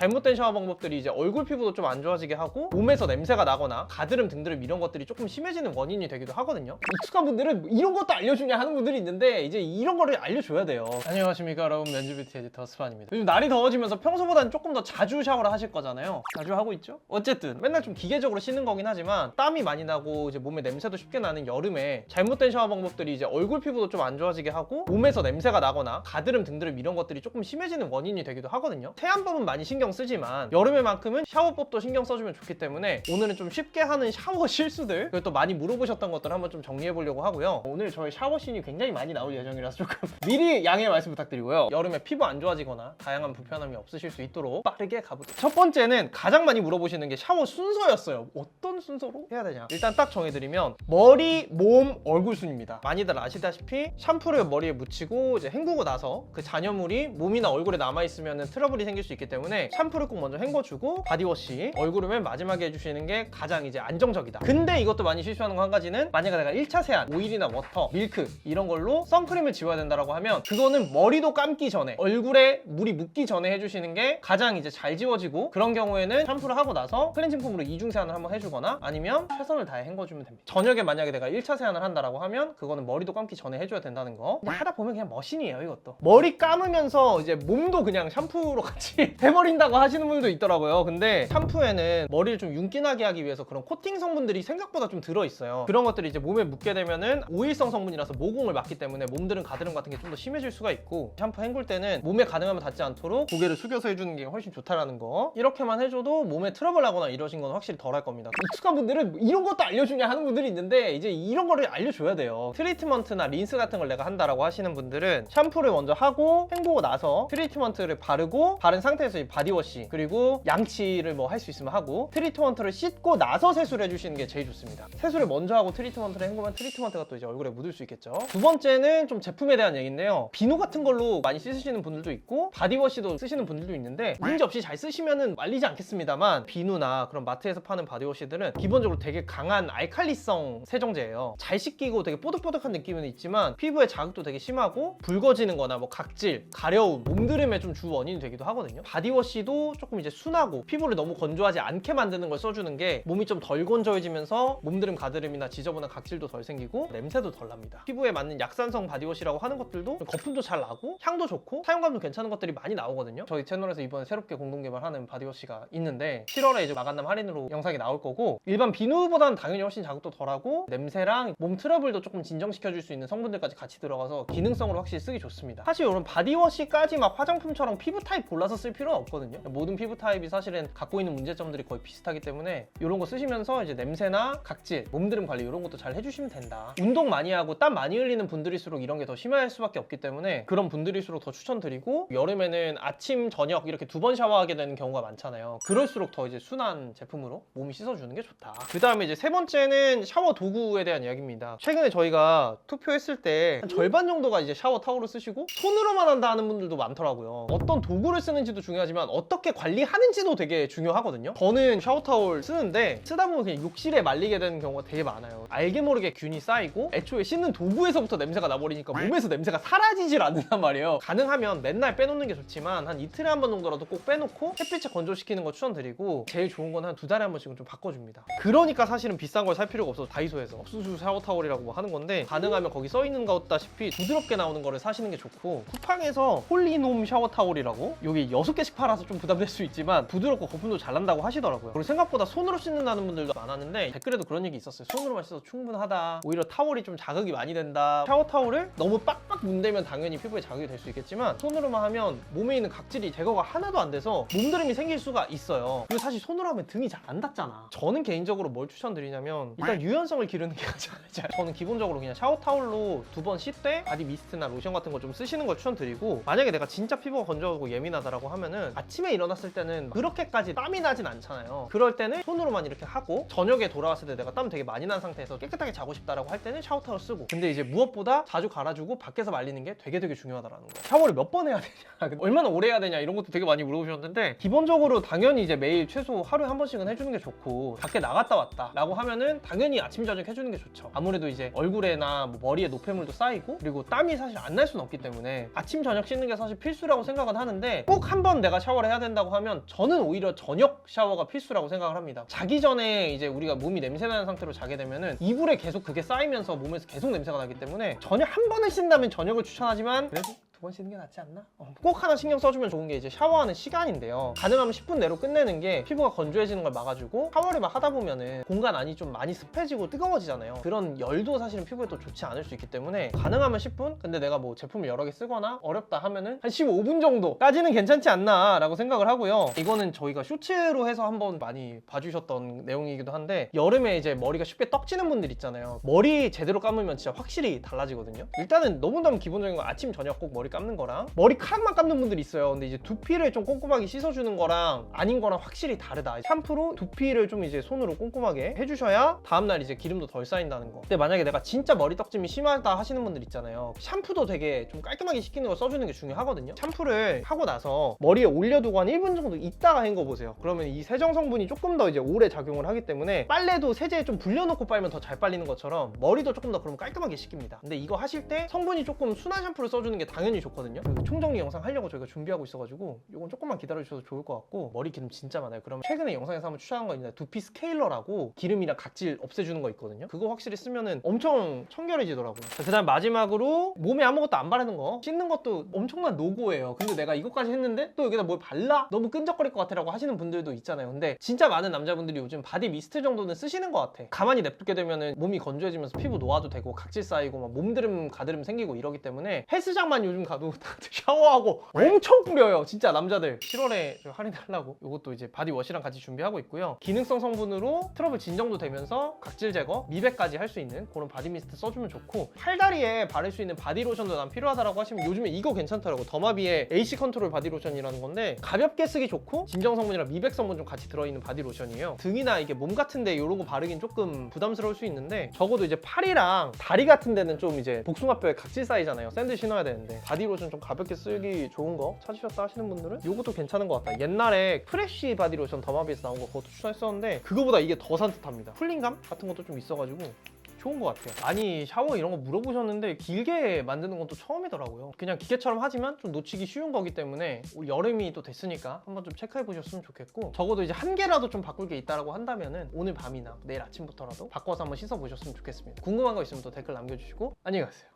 잘못된 샤워 방법들이 이제 얼굴 피부도 좀 안 좋아지게 하고 몸에서 냄새가 나거나 가드름 등드름 이런 것들이 조금 심해지는 원인이 되기도 하거든요. 익숙한 분들은 이런 것도 알려주냐 하는 분들이 있는데 이제 이런 거를 알려줘야 돼요. 안녕하십니까 여러분, 면즈뷰티 에디터 스판입니다. 요즘 날이 더워지면서 평소보다는 조금 더 자주 샤워를 하실 거잖아요. 자주 하고 있죠? 어쨌든 맨날 좀 기계적으로 씻는 거긴 하지만 땀이 많이 나고 이제 몸에 냄새도 쉽게 나는 여름에 잘못된 샤워 방법들이 이제 얼굴 피부도 좀 안 좋아지게 하고 몸에서 냄새가 나거나 가드름 등드름 이런 것들이 조금 심해지는 원인이 되기도 하거든요. 세안법은 많이 신경 쓰지만 여름에만큼은 샤워법도 신경 써주면 좋기 때문에 오늘은 좀 쉽게 하는 샤워 실수들, 그리고 또 많이 물어보셨던 것들 한번 좀 정리해 보려고 하고요. 오늘 저희 샤워씬이 굉장히 많이 나올 예정이라서 조금 미리 양해 말씀 부탁드리고요. 여름에 피부 안 좋아지거나 다양한 불편함이 없으실 수 있도록 빠르게 가보도록. 첫 번째는 가장 많이 물어보시는 게 샤워 순서였어요. 어떤 순서로 해야 되냐? 일단 딱 정해드리면 머리, 몸, 얼굴 순입니다. 많이들 아시다시피 샴푸를 머리에 묻히고 이제 헹구고 나서 그 잔여물이 몸이나 얼굴에 남아있으면 트러블이 생길 수 있기 때문에 샴푸를 꼭 먼저 헹궈주고 바디워시, 얼굴을 맨 마지막에 해주시는 게 가장 이제 안정적이다. 근데 이것도 많이 실수하는 거 한 가지는, 만약에 내가 1차 세안, 오일이나 워터, 밀크 이런 걸로 선크림을 지워야 된다라고 하면 그거는 머리도 감기 전에, 얼굴에 물이 묻기 전에 해주시는 게 가장 이제 잘 지워지고, 그런 경우에는 샴푸를 하고 나서 클렌징 폼으로 이중 세안을 한번 해주거나 아니면 최선을 다해 헹궈주면 됩니다. 저녁에 만약에 내가 1차 세안을 한다라고 하면 그거는 머리도 감기 전에 해줘야 된다는 거. 근데 하다 보면 그냥 머신이에요. 이것도 머리 감으면서 이제 몸도 그냥 샴푸로 같이 해버린다고 하시는 분들도 있더라고요. 근데 샴푸에는 머리를 좀 윤기나게 하기 위해서 그런 코팅 성분들이 생각보다 좀 들어있어요. 그런 것들이 이제 몸에 묻게 되면은 오일성 성분이라서 모공을 막기 때문에 몸들은 가드름 같은 게 좀 더 심해질 수가 있고, 샴푸 헹굴 때는 몸에 가능하면 닿지 않도록 고개를 숙여서 해주는 게 훨씬 좋다라는 거. 이렇게만 해줘도 몸에 트러블 나거나 이러신 건 확실히 덜 할 겁니다. 익숙한 분들은 이런 것도 알려주냐 하는 분들이 있는데 이제 이런 거를 알려줘야 돼요. 트리트먼트나 린스 같은 걸 내가 한다라고 하시는 분들은 샴푸를 먼저 하고 헹구고 나서 트리트먼트를 바르고, 바른 상태에서 이 바디워시 그리고 양치를 뭐 할 수 있으면 하고, 트리트먼트를 씻고 나서 세수를 해주시는 게 제일 좋습니다. 세수를 먼저 하고 트리트먼트를 헹구면 트리트먼트가 또 이제 얼굴에 묻을 수 있겠죠. 두 번째는 좀 제품에 대한 얘기인데요. 비누 같은 걸로 많이 씻으시는 분들도 있고 바디워시도 쓰시는 분들도 있는데 문제 없이 잘 쓰시면은 말리지 않겠습니다만, 비누나 그런 마트에서 파는 바디워시들은 기본적으로 되게 강한 알칼리성 세정제예요. 잘 씻기고 되게 뽀득뽀득한 느낌은 있지만 피부에 자극도 되게 심하고 붉어지는 거나 뭐 각질, 가려움, 몸드림의 좀 주 원인이 되기도 하거든요. 바디워시도 조금 이제 순하고 피부를 너무 건조하지 않게 만드는 걸 써주는 게 몸이 좀 덜 건조해지면서 몸드림, 가드름이나 지저분한 각질도 덜 생기고 냄새도 덜 납니다. 피부에 맞는 약산성 바디워시라고 하는 것들도 거품도 잘 나고 향도 좋고 사용감도 괜찮은 것들이 많이 나오거든요. 저희 채널에서 이번에 새롭게 공동 개발하는 바디워시가 있는데 7월에 이제 마감남 할인으로 영상이 나올 거고, 일반 비누보다는 당연히 훨씬 자극도 덜하고 냄새랑 몸 트러블도 조금 진정시켜줄 수 있는 성분들까지 같이 들어가서 기능성으로 확실히 쓰기 좋습니다. 사실 이런 바디워시까지 막 화장품처럼 피부 타입 골라서 쓸 필요는 없거든요. 모든 피부 타입이 사실은 갖고 있는 문제점들이 거의 비슷하기 때문에 이런 거 쓰시면서 이제 냄새나 각질, 몸드림 관리 이런 것도 잘 해주시면 된다. 운동 많이 하고 땀 많이 흘리는 분들일수록 이런 게 더 심할 수밖에 없기 때문에 그런 분들일수록 더 추천드리고, 여름에는 아침, 저녁 이렇게 두 번 샤워하게 되는 경우가 많잖아요. 그럴수록 더 이제 순한 제품으로 몸이 씻어주는 게 좋다. 그 다음에 이제 세 번째는 샤워 도구에 대한 이야기입니다. 최근에 저희가 투표했을 때 한 절반 정도가 이제 샤워 타월을 쓰시고 손으로만 한다 하는 분들도 많더라고요. 어떤 도구를 쓰는지도 중요하지만 어떻게 관리하는지도 되게 중요하거든요. 저는 샤워 타월 쓰는데 쓰다 보면 그냥 욕실에 말리게 되는 경우가 되게 많아요. 알게 모르게 균이 쌓이고 애초에 씻는 도구에서부터 냄새가 나버리니까 몸에서 냄새가 사라지질 않는단 말이에요. 가능하면 맨날 빼놓는 게 좋지만 한 이틀에 한 번 정도라도 꼭 빼놓고 햇빛에 건조시키는 거 추천드리고, 제일 좋은 건 한 2달에 한 번씩은 좀 바꿔줍니다. 그러니까 사실은 비싼 걸 살 필요가 없어서 다이소에서 옥수수 샤워 타월이라고 뭐 하는 건데, 가능하면 거기 써있는 것 같다시피 부드럽게 나오는 거를 사시는 게 좋고, 쿠팡에서 폴리놈 샤워 타월이라고 여기 6개씩 팔아서 좀 부담될 수 있지만 부드럽고 거품도 잘 난다고 하시더라고요. 그리고 생각보다 손으로 씻는다는 분들도 많았는데 댓글에도 그런 얘기 있었어요. 손으로만 씻어도 충분하다, 오히려 타월이 좀 자극이 많이 된다. 샤워 타월을 너무 빡빡 문대면 당연히 피부에 자극이 될 수 있겠지만 손으로만 하면 몸에 있는 각질이 제거가 하나도 안 돼서 몸드림이 생길 수가 있어요. 그리고 사실 손으로 하면 등이 잘 안 닿잖아. 저는 개인적으로 뭘 추천드리냐면 일단 유연성을 기르는 게 가장 저는 기본적으로 그냥 샤워 타월로 2번 씻되 바디 미스트나 로션 같은 거 좀 쓰시는 걸 추천드리고, 만약에 내가 진짜 피부가 건조하고 예민하다라고 하면은 아침에 일어났을 때는 그렇게까지 땀이 나진 않잖아요. 그럴 때는 손으로만 이렇게 하고, 저녁에 돌아왔을 때 내가 땀 되게 많이 난 상태에서 깨끗하게 자고 싶다라고 할 때는 샤워 타월 쓰고. 근데 이제 무엇보다 자주 갈아주고 밖에서 말리는 게 되게 중요하다라는 거. 샤워를 몇 번 해야 되냐, 얼마나 오래 해야 되냐, 이런 것도 되게 많이 물어보셨는데, 기본적으로 당연히 이제 매일 최소 하루에 한 번씩은 해주는 게 좋고, 밖에 나갔다 왔다 라고 하면은 당연히 아침 저녁 해주는 게 좋죠. 아무래도 이제 얼굴에나 뭐 머리에 노폐물도 쌓이고, 그리고 땀이 사실 안 날 수는 없기 때문에 아침 저녁 씻는 게 사실 필수라고 생각은 하는데, 꼭 한 번 내가 샤워를 해야 된다고 하면 저는 오히려 저녁 샤워가 필수라고 생각을 합니다. 자기 전에 이제 우리가 몸이 냄새나는 상태로 자게 되면은 이불에 계속 그게 쌓이면서 몸에서 계속 냄새가 나기 때문에 저녁 한 번을 씻는다면 저녁을 추천하지만 그래도 2번 씻는 게 낫지 않나? 꼭 하나 신경 써주면 좋은 게 이제 샤워하는 시간인데요. 가능하면 10분 내로 끝내는 게 피부가 건조해지는 걸 막아주고 샤워를 막 하다 보면은 공간 안이 좀 많이 습해지고 뜨거워지잖아요. 그런 열도 사실은 피부에 또 좋지 않을 수 있기 때문에 가능하면 10분? 근데 내가 뭐 제품을 여러 개 쓰거나 어렵다 하면은 한 15분 정도까지는 괜찮지 않나 라고 생각을 하고요. 이거는 저희가 쇼츠로 해서 한번 많이 봐주셨던 내용이기도 한데 여름에 이제 머리가 쉽게 떡지는 분들 있잖아요. 머리 제대로 감으면 진짜 확실히 달라지거든요. 일단은 너무너무 기본적인 거 아침 저녁 꼭 머리 감는 거랑 머리카락만 감는 분들이 있어요. 근데 이제 두피를 좀 꼼꼼하게 씻어주는 거랑 아닌 거랑 확실히 다르다. 샴푸로 두피를 좀 이제 손으로 꼼꼼하게 해주셔야 다음날 이제 기름도 덜 쌓인다는 거. 근데 만약에 내가 진짜 머리 떡짐이 심하다 하시는 분들 있잖아요. 샴푸도 되게 좀 깔끔하게 씻기는 걸 써주는 게 중요하거든요. 샴푸를 하고 나서 머리에 올려두고 한 1분 정도 있다가 헹궈 보세요. 그러면 이 세정 성분이 조금 더 이제 오래 작용을 하기 때문에 빨래도 세제에 좀 불려놓고 빨면 더 잘 빨리는 것처럼 머리도 조금 더 그럼 깔끔하게 씻깁니다. 근데 이거 하실 때 성분이 조금 순한 샴푸를 써주는 게 당연히 좋거든요. 그 총정리 영상 하려고 저희가 준비하고 있어가지고 이건 조금만 기다려주셔도 좋을 것 같고 머리 기름 진짜 많아요. 그럼 최근에 영상에서 한번 추천한 거 있는데 두피 스케일러라고 기름이랑 각질 없애주는 거 있거든요. 그거 확실히 쓰면은 엄청 청결해지더라고요. 그 다음 마지막으로 몸에 아무것도 안 바르는 거 씻는 것도 엄청난 노고예요. 근데 내가 이것까지 했는데 또 여기다 뭘 발라? 너무 끈적거릴 것 같아 라고 하시는 분들도 있잖아요. 근데 진짜 많은 남자분들이 요즘 바디 미스트 정도는 쓰시는 것 같아. 가만히 냅두게 되면은 몸이 건조해지면서 피부 노화도 되고 각질 쌓이고 막 몸드름 가드름 생기고 이러기 때문에 헬스장만 요즘 가도 샤워하고 엄청 뿌려요. 진짜 남자들 7월에 할인하려고 이것도 이제 바디워시랑 같이 준비하고 있고요. 기능성 성분으로 트러블 진정도 되면서 각질 제거, 미백까지 할 수 있는 그런 바디 미스트 써주면 좋고 팔다리에 바를 수 있는 바디 로션도 난 필요하다라고 하시면 요즘에 이거 괜찮더라고. 더마비의 AC 컨트롤 바디 로션이라는 건데 가볍게 쓰기 좋고 진정 성분이랑 미백 성분 좀 같이 들어있는 바디 로션이에요. 등이나 이게 몸 같은데 이런 거 바르긴 조금 부담스러울 수 있는데 적어도 이제 팔이랑 다리 같은 데는 좀 이제 복숭아뼈에 각질 쌓이잖아요. 샌들 신어야 되는데 바디 로션 좀 가볍게 쓰기 좋은 거 찾으셨다 하시는 분들은 이것도 괜찮은 것 같다. 옛날에 프레쉬 바디 로션 더마비에서 나온 거 그것도 추천했었는데 그거보다 이게 더 산뜻합니다. 쿨링감 같은 것도 좀 있어가지고 좋은 것 같아요. 아니 샤워 이런 거 물어보셨는데 길게 만드는 건 또 처음이더라고요. 그냥 기계처럼 하지만 좀 놓치기 쉬운 거기 때문에 여름이 또 됐으니까 한번 좀 체크해 보셨으면 좋겠고 적어도 이제 한 개라도 좀 바꿀 게 있다라고 한다면은 오늘 밤이나 내일 아침부터라도 바꿔서 한번 씻어 보셨으면 좋겠습니다. 궁금한 거 있으면 또 댓글 남겨주시고 안녕히 가세요.